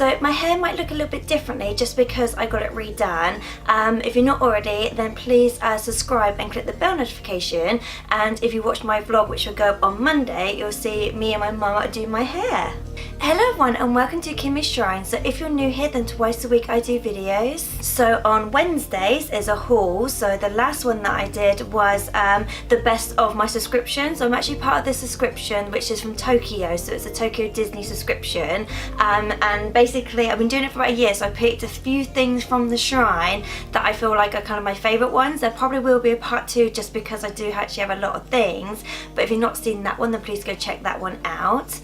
So my hair might look a little bit differently just because I got it redone. If you're not already, then please subscribe and click the bell notification, and if you watch my vlog, which will go up on Monday, you'll see me and my mum do my hair. Hello everyone and welcome to Kimmy's Shrine. So if you're new here, then twice a week I do videos. So on Wednesdays is a haul. So the last one that I did was the best of my subscriptions. So I'm actually part of this subscription, which is from Tokyo. So it's a Tokyo Disney subscription. And basically I've been doing it for about a year. So I picked a few things from the shrine that I feel like are kind of my favourite ones. There probably will be a part 2 just because I do actually have a lot of things. But if you've not seen that one, then please go check that one out.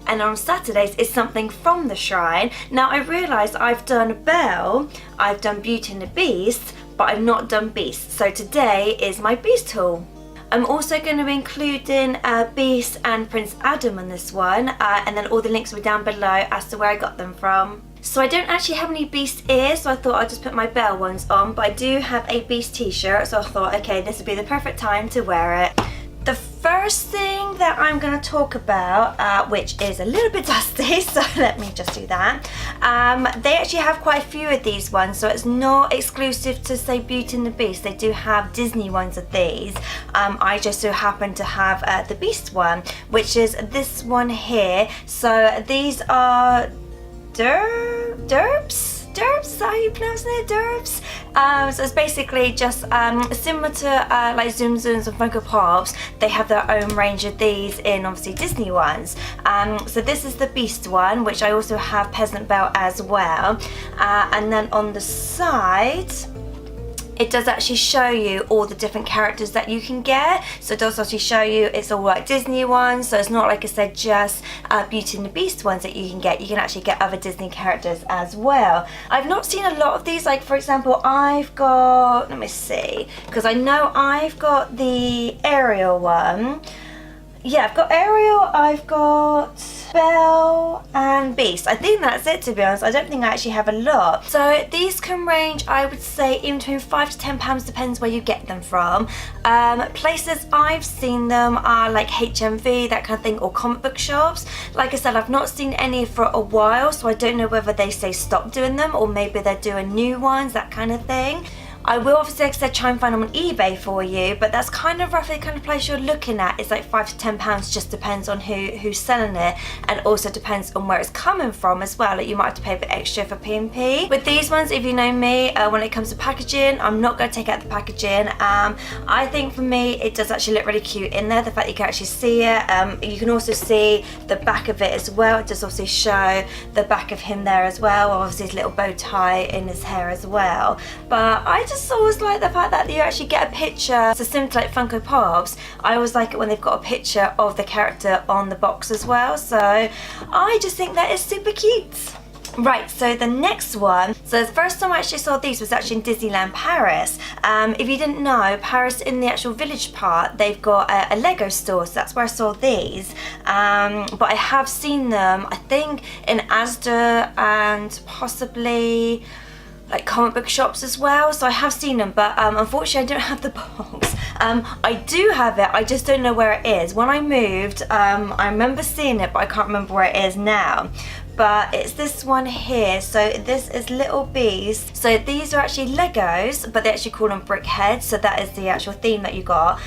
And on Saturdays is something from the shrine. Now I realised I've done Belle, I've done Beauty and the Beast, but I've not done Beast. So today is my Beast haul. I'm also going to be including Beast and Prince Adam on this one, and then all the links will be down below as to where I got them from. So I don't actually have any Beast ears, so I thought I'd just put my Belle ones on, but I do have a Beast t-shirt, so I thought, okay, this would be the perfect time to wear it. The first thing that I'm going to talk about, which is a little bit dusty, so let me just do that. They actually have quite a few of these ones, so it's not exclusive to, say, Beauty and the Beast. They do have Disney ones of these. I just so happen to have the Beast one, which is this one here. So these are Dirbz? Dirbz, is that how you pronounce it? Dirbz? So it's basically just similar to like Tsum and Funko Pops. They have their own range of these in obviously Disney ones. So this is the Beast one, which I also have Peasant Belle as well. And then on the side, it does actually show you all the different characters that you can get. So it does actually show you it's all like Disney ones. So it's not, like I said, just Beauty and the Beast ones that you can get. You can actually get other Disney characters as well. I've not seen a lot of these. Like, for example, I've got, let me see, because I know I've got the Ariel one. Yeah, I've got Ariel, I've got Belle and Beast. I think that's it, to be honest. I don't think I actually have a lot. So these can range, I would say, in between £5 to £10, depends where you get them from. Places I've seen them are like HMV, that kind of thing, or comic book shops. Like I said, I've not seen any for a while, so I don't know whether they say stop doing them or maybe they're doing new ones, that kind of thing. I will obviously, like I said, try and find them on eBay for you, but that's kind of roughly the kind of place you're looking at. It's like £5 to £10, just depends on who's selling it, and also depends on where it's coming from as well. Like, you might have to pay a bit extra for P&P. With these ones, if you know me, when it comes to packaging, I'm not going to take out the packaging. I think for me, it does actually look really cute in there, the fact you can actually see it. You can also see the back of it as well. It does also show the back of him there as well, obviously his little bow tie in his hair as well. But I just always like the fact that you actually get a picture. So similar to like Funko Pops, I always like it when they've got a picture of the character on the box as well. So I just think that is super cute. Right, so the next one, so the first time I actually saw these was actually in Disneyland Paris. If you didn't know, Paris, in the actual village part, they've got a Lego store, so that's where I saw these. But I have seen them, I think, in Asda and possibly like comic book shops as well, so I have seen them, but unfortunately I don't have the box. I do have it, I just don't know where it is. When I moved, I remember seeing it, but I can't remember where it is now. But it's this one here. So this is Little Beast. So these are actually Legos, but they actually call them brick heads. So that is the actual theme that you got.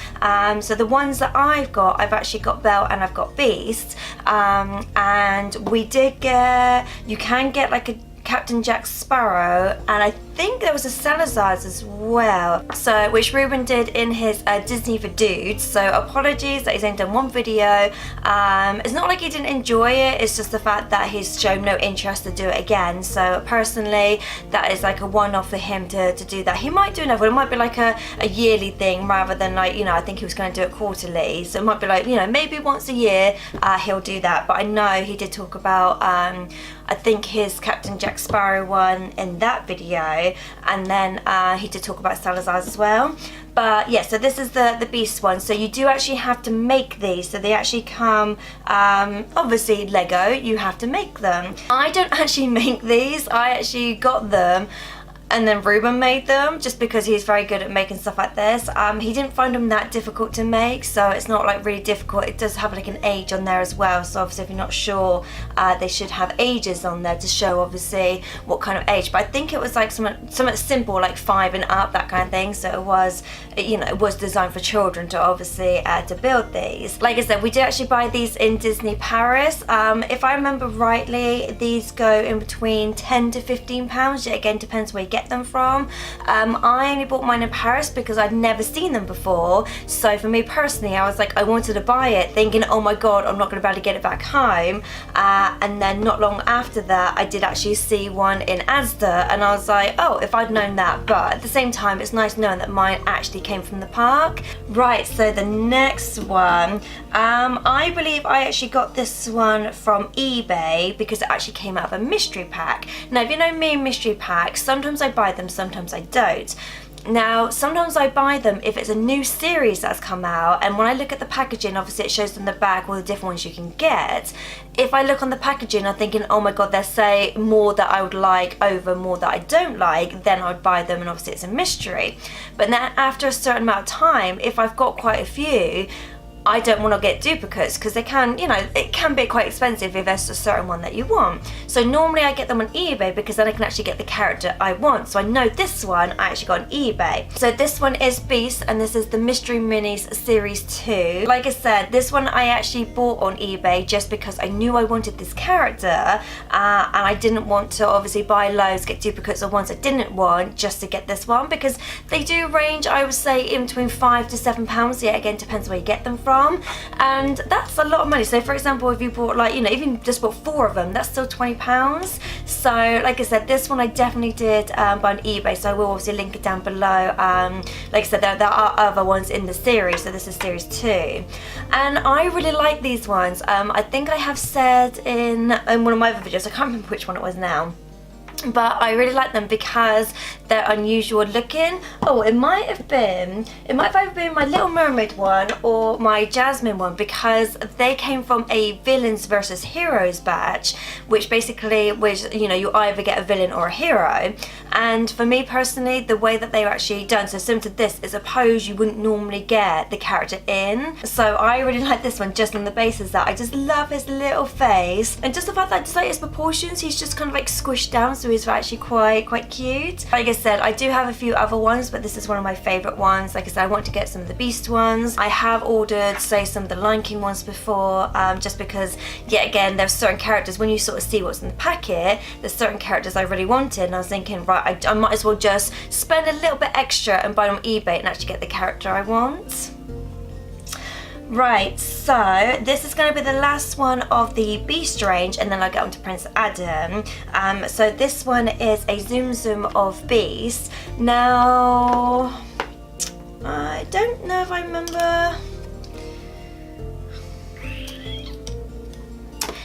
So the ones that I've got, I've actually got Belle and I've got Beast. And we did get, you can get like a Captain Jack Sparrow, and I think there was a Salazar's as well, so which Ruben did in his Disney for Dudes. So apologies that he's only done one video. It's not like he didn't enjoy it, it's just the fact that he's shown no interest to do it again. So personally, that is like a one-off for him to do that. He might do another one. It might be like a yearly thing rather than, like, you know, I think he was going to do it quarterly, so it might be like, you know, maybe once a year he'll do that. But I know he did talk about I think his Captain Jack Sparrow one in that video, and then he did talk about Salazar's as well. But yeah, so this is the Beast one. So you do actually have to make these. So they actually come, obviously Lego, you have to make them. I don't actually make these, I actually got them and then Ruben made them just because he's very good at making stuff like this. He didn't find them that difficult to make, so it's not like really difficult. It does have like an age on there as well, so obviously if you're not sure, they should have ages on there to show obviously what kind of age. But I think it was like something simple, like 5 and up, that kind of thing. So it was, you know, it was designed for children to obviously to build these. Like I said, we did actually buy these in Disney Paris. If I remember rightly, these go in between 10 to 15 pounds. Yet again, depends where you get them from. I only bought mine in Paris because I'd never seen them before. So for me personally, I was like, I wanted to buy it thinking, oh my god, I'm not going to be able to get it back home. And then not long after that, I did actually see one in Asda, and I was like, oh, if I'd known that. But at the same time, it's nice knowing that mine actually came from the park. Right, so the next one, I believe I actually got this one from eBay because it actually came out of a mystery pack. Now, if you know me and mystery packs, sometimes I buy them, sometimes I don't. Now, sometimes I buy them if it's a new series that's come out, and when I look at the packaging, obviously it shows on the back all the different ones you can get. If I look on the packaging, I'm thinking, oh my god, there's say more that I would like over more that I don't like, then I would buy them, and obviously it's a mystery. But then after a certain amount of time, if I've got quite a few, I don't want to get duplicates because they can, you know, it can be quite expensive if there's a certain one that you want. So normally I get them on eBay because then I can actually get the character I want. So I know this one I actually got on eBay. So this one is Beast, and this is the Mystery Minis Series 2. Like I said, this one I actually bought on eBay just because I knew I wanted this character, and I didn't want to obviously buy loads, get duplicates of ones I didn't want just to get this one, because they do range, I would say, in between £5 to £7. Yeah, again, depends where you get them from. And that's a lot of money. So for example, if you bought, like, you know, even just bought 4 of them, that's still £20. So like I said, this one I definitely did buy on eBay, so I will obviously link it down below. Like I said, there are other ones in the series, so this is series 2, and I really like these ones. I think I have said in one of my other videos, I can't remember which one it was now, but I really like them because they're unusual looking. Oh, it might have either been my Little Mermaid one or my Jasmine one, because they came from a villains versus heroes batch, which basically was, you know, you either get a villain or a hero. And for me personally, the way that they were actually done, so similar to this, is a pose you wouldn't normally get the character in. So I really like this one just on the basis that I just love his little face, and just the fact that I just like his proportions. He's just kind of like squished down, so he's actually quite cute. Like I said, I do have a few other ones, but this is one of my favorite ones. Like I said, I want to get some of the Beast ones. I have ordered, say, some of the Lion King ones before, just because, yet again, there's certain characters, when you sort of see what's in the packet, there's certain characters I really wanted, and I was thinking, right, I might as well just spend a little bit extra and buy them on eBay and actually get the character I want. Right, so this is going to be the last one of the Beast range, and then I'll get on to Prince Adam. So this one is a Zoom Zoom of Beast. Now, I don't know if I remember.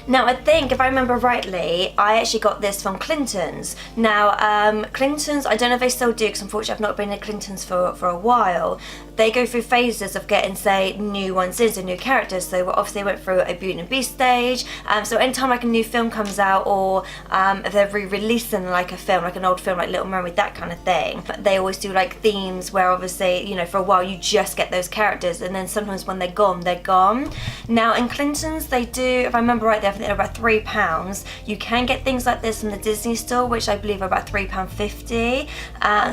Now, I think, if I remember rightly, I actually got this from Clinton's. Now, Clinton's, I don't know if they still do, because unfortunately I've not been at Clinton's for a while. They go through phases of getting, say, new ones in, so new characters. So obviously they went through a Beauty and the Beast stage. So anytime like a new film comes out, or if they're re-releasing like a film, like an old film like Little Mermaid, that kind of thing, they always do like themes where obviously, you know, for a while you just get those characters, and then sometimes when they're gone, they're gone. Now in Clinton's, they do, if I remember right, I think they're about £3. You can get things like this from the Disney store, which I believe are about £3.50.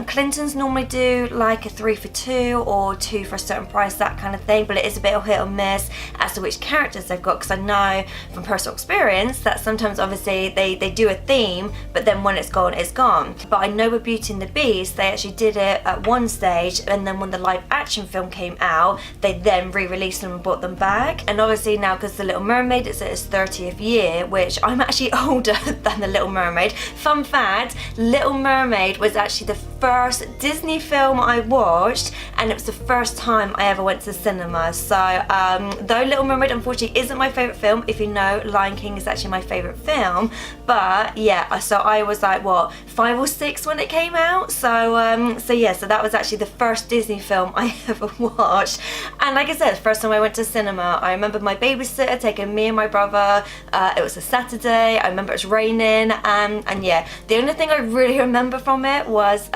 Clinton's normally do like a 3 for 2 or 2 for a certain price, that kind of thing, but it is a bit of hit or miss as to which characters they've got, because I know from personal experience that sometimes obviously they do a theme, but then when it's gone, it's gone. But I know with Beauty and the Beast, they actually did it at one stage, and then when the live action film came out, they then re-released them and brought them back. And obviously now, because the Little Mermaid is at its 30th year, which I'm actually older than the Little Mermaid. Fun fact, Little Mermaid was actually the first Disney film I watched, and it was the first time I ever went to the cinema. So though Little Mermaid unfortunately isn't my favourite film, if you know, Lion King is actually my favourite film, but yeah, so I was like, what, 5 or 6 when it came out? So yeah, so that was actually the first Disney film I ever watched. And like I said, first time I went to cinema, I remember my babysitter taking me and my brother, It was a Saturday. I remember it was raining, and yeah, the only thing I really remember from it was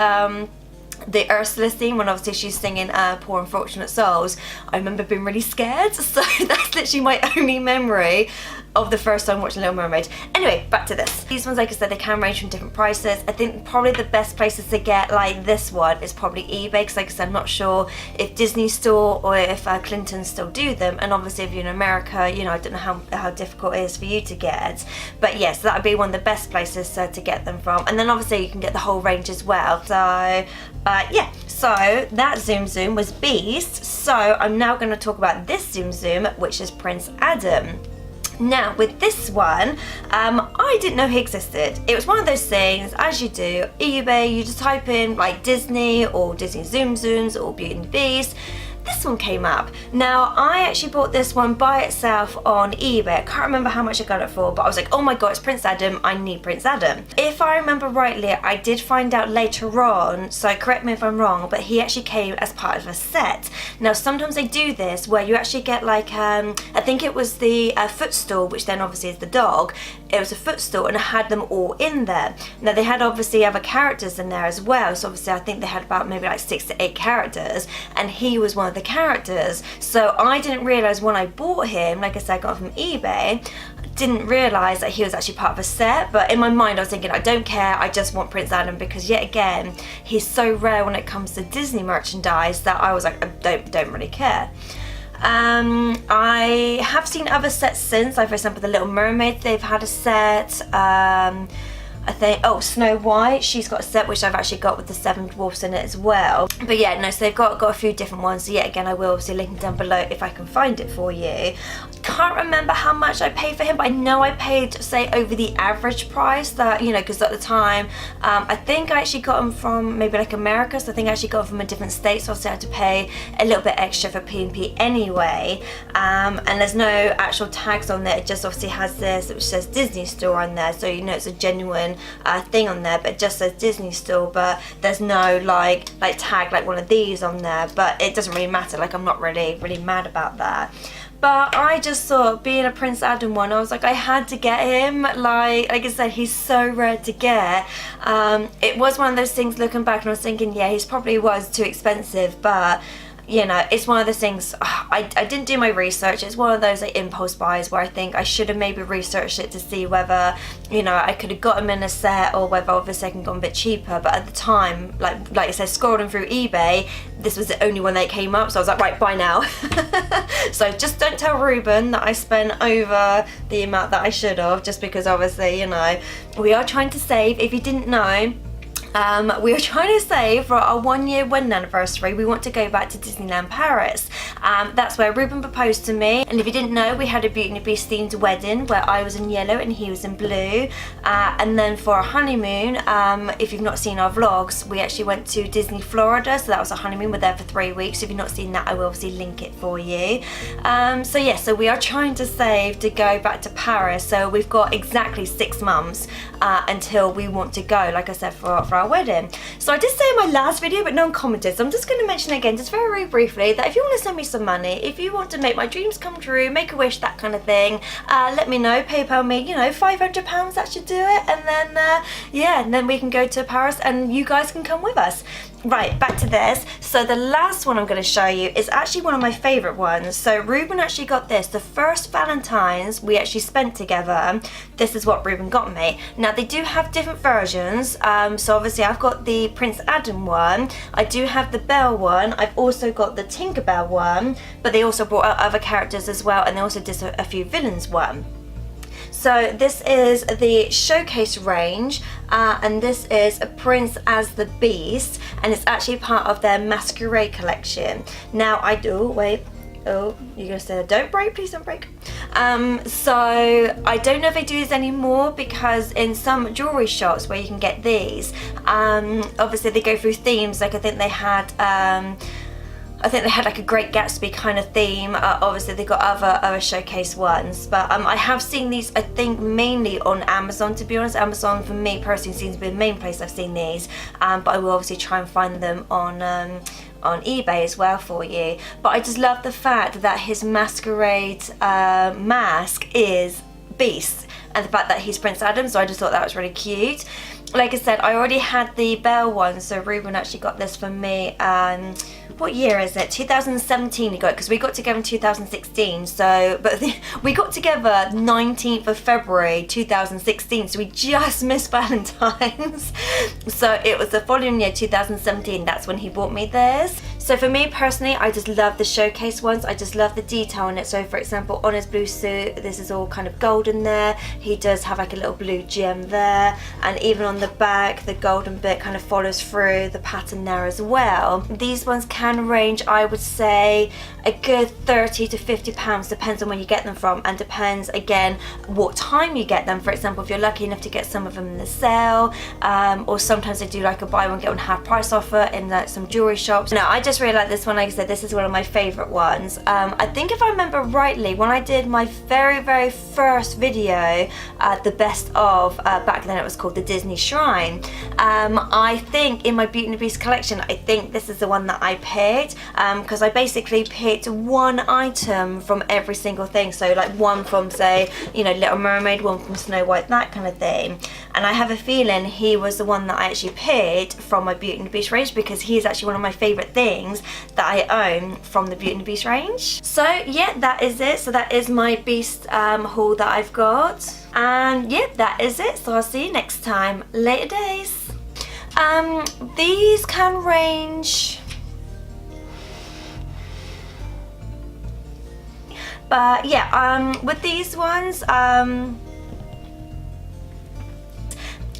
the Ursula scene, when obviously she's singing Poor Unfortunate Souls. I remember being really scared, so that's literally my only memory of the first time watching Little Mermaid. Anyway, back to this. These ones, like I said, they can range from different prices. I think probably the best places to get like this one is probably eBay, because like I said, I'm not sure if Disney Store or if Clinton still do them, and obviously if you're in America, you know, I don't know how difficult it is for you to get, but yes, that would be one of the best places to get them from. And then obviously you can get the whole range as well. So yeah, so that Zoom Zoom was Beast. So I'm now going to talk about this Zoom Zoom, which is Prince Adam. Now with this one, I didn't know he existed. It was one of those things, as you do, eBay, you just type in like Disney or Disney Zoom Zooms or Beauty and the Beast. This one came up. Now I actually bought this one by itself on eBay. I can't remember how much I got it for, but I was like, oh my god, it's Prince Adam, I need Prince Adam. If I remember rightly, I did find out later on, so correct me if I'm wrong, but he actually came as part of a set. Now sometimes they do this where you actually get like, I think it was the Footstool, which then obviously is the dog. It was a Footstool and it had them all in there. Now they had obviously other characters in there as well, so obviously I think they had about maybe like 6 to 8 characters, and he was one of the characters. So I didn't realise when I bought him, like I said, I got him from eBay, didn't realise that he was actually part of a set, but in my mind I was thinking, I don't care, I just want Prince Adam, because yet again, he's so rare when it comes to Disney merchandise that I was like, I don't really care. I have seen other sets since, like for example the Little Mermaid, they've had a set, I think, oh, Snow White, she's got a set which I've actually got with the 7 dwarfs in it as well. But yeah, no, so they've got a few different ones. So yeah, again, I will obviously link them down below if I can find it for you. Can't remember how much I paid for him, but I know I paid, say, over the average price that, you know, because at the time, I think I actually got him from maybe like America, so I think I actually got him from a different state, so obviously I had to pay a little bit extra for P&P anyway. And there's no actual tags on there, it just obviously has this, which says Disney Store on there, so you know it's a genuine thing on there, but it just says Disney Store, but there's no like tag like one of these on there, but it doesn't really matter, like I'm not really mad about that. But I just thought, being a Prince Adam one, I was like, I had to get him. Like I said, he's so rare to get. It was one of those things, looking back, and I was thinking, yeah, he probably was too expensive, but you know, it's one of those things, I didn't do my research. It's one of those like impulse buys where I think I should have maybe researched it to see whether, you know, I could have got them in a set, or whether obviously I can go a bit cheaper. But at the time, like I said, scrolling through eBay, this was the only one that came up, so I was like, right, buy now. So just don't tell Ruben that I spent over the amount that I should have, just because obviously, you know, we are trying to save. If you didn't know, we are trying to save for our 1-year wedding anniversary. We want to go back to Disneyland Paris. That's where Ruben proposed to me, and if you didn't know, we had a Beauty and the Beast themed wedding where I was in yellow and he was in blue. And then for our honeymoon, if you've not seen our vlogs, we actually went to Disney Florida, so that was our honeymoon. We're there for 3 weeks. If you've not seen that, I will obviously link it for you. So yeah, so we are trying to save to go back to Paris, so we've got exactly 6 months until we want to go, like I said, for our wedding. So I did say in my last video, but no one commented, so I'm just going to mention again, just very briefly, that if you want to send me some money, if you want to make my dreams come true, make a wish, that kind of thing, let me know. PayPal me, you know, £500, that should do it, and then yeah, and then we can go to Paris and you guys can come with us. Right, back to this. So the last one I'm going to show you is actually one of my favourite ones. So Ruben actually got this, the first Valentine's we actually spent together. This is what Ruben got me. Now they do have different versions, so obviously I've got the Prince Adam one, I do have the Belle one, I've also got the Tinkerbell one, but they also brought out other characters as well, and they also did a few villains one. So this is the showcase range, and this is a Prince as the Beast, and it's actually part of their Masquerade collection. Now I do, wait, oh, you're gonna say don't break, please don't break. So I don't know if they do this anymore, because in some jewelry shops where you can get these, obviously they go through themes, like I think they had like a Great Gatsby kind of theme. Obviously they've got other showcase ones, but I have seen these, I think mainly on Amazon, to be honest. Amazon for me personally seems to be the main place I've seen these, but I will obviously try and find them on eBay as well for you. But I just love the fact that his Masquerade mask is beast and the fact that he's Prince Adam, so I just thought that was really cute. Like I said, I already had the Belle one, so Ruben actually got this for me. What year is it? 2017 he got it, because we got together in 2016, so, but we got together 19th of February 2016, so we just missed Valentine's. So it was the following year, 2017, that's when he bought me this. So for me personally, I just love the showcase ones. I just love the detail in it. So for example, on his blue suit, this is all kind of golden there. He does have like a little blue gem there. And even on the back, the golden bit kind of follows through the pattern there as well. These ones can range, I would say, a good 30 to 50 pounds, depends on where you get them from, and depends again what time you get them. For example, if you're lucky enough to get some of them in the sale, or sometimes they do like a buy one get one half price offer in like some jewelry shops. Now I just really like this one. Like I said, this is one of my favorite ones. I think if I remember rightly, when I did my very first video, the best of, back then it was called the Disney Shrine, I think in my Beauty and the Beast collection, I think this is the one that I picked, because I basically picked one item from every single thing. So like one from, say, you know, Little Mermaid, one from Snow White, that kind of thing. And I have a feeling he was the one that I actually picked from my Beauty and the Beast range, because he is actually one of my favorite things that I own from the Beauty and the Beast range. So yeah, that is it. So that is my Beast haul that I've got. And yeah, that is it. So I'll see you next time. Later days. These can range, but yeah, with these ones, and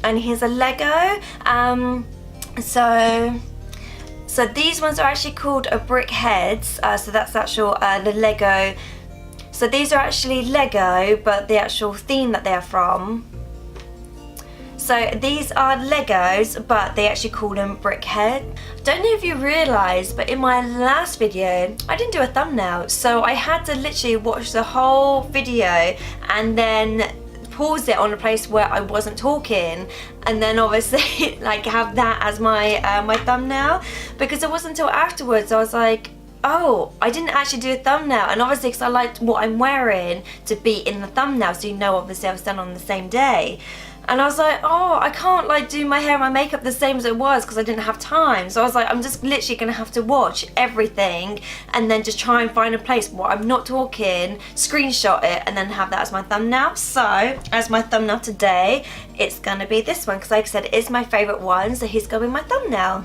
here's a Lego. So these ones are actually called a brick Headz. So that's actual the Lego. So these are actually Lego, but the actual theme that they're from. So these are Legos, but they actually call them brick Head. Don't know if you realised, but in my last video, I didn't do a thumbnail. So I had to literally watch the whole video and then pause it on a place where I wasn't talking, and then obviously like have that as my my thumbnail, because it wasn't until afterwards I was like, oh, I didn't actually do a thumbnail. And obviously because I liked what I'm wearing to be in the thumbnail, so you know obviously I was done on the same day. And I was like, oh, I can't like do my hair and my makeup the same as it was because I didn't have time. So I was like, I'm just literally gonna have to watch everything and then just try and find a place where I'm not talking, screenshot it, and then have that as my thumbnail. So as my thumbnail today, it's gonna be this one, because like I said, it is my favorite one, so he's gonna be my thumbnail.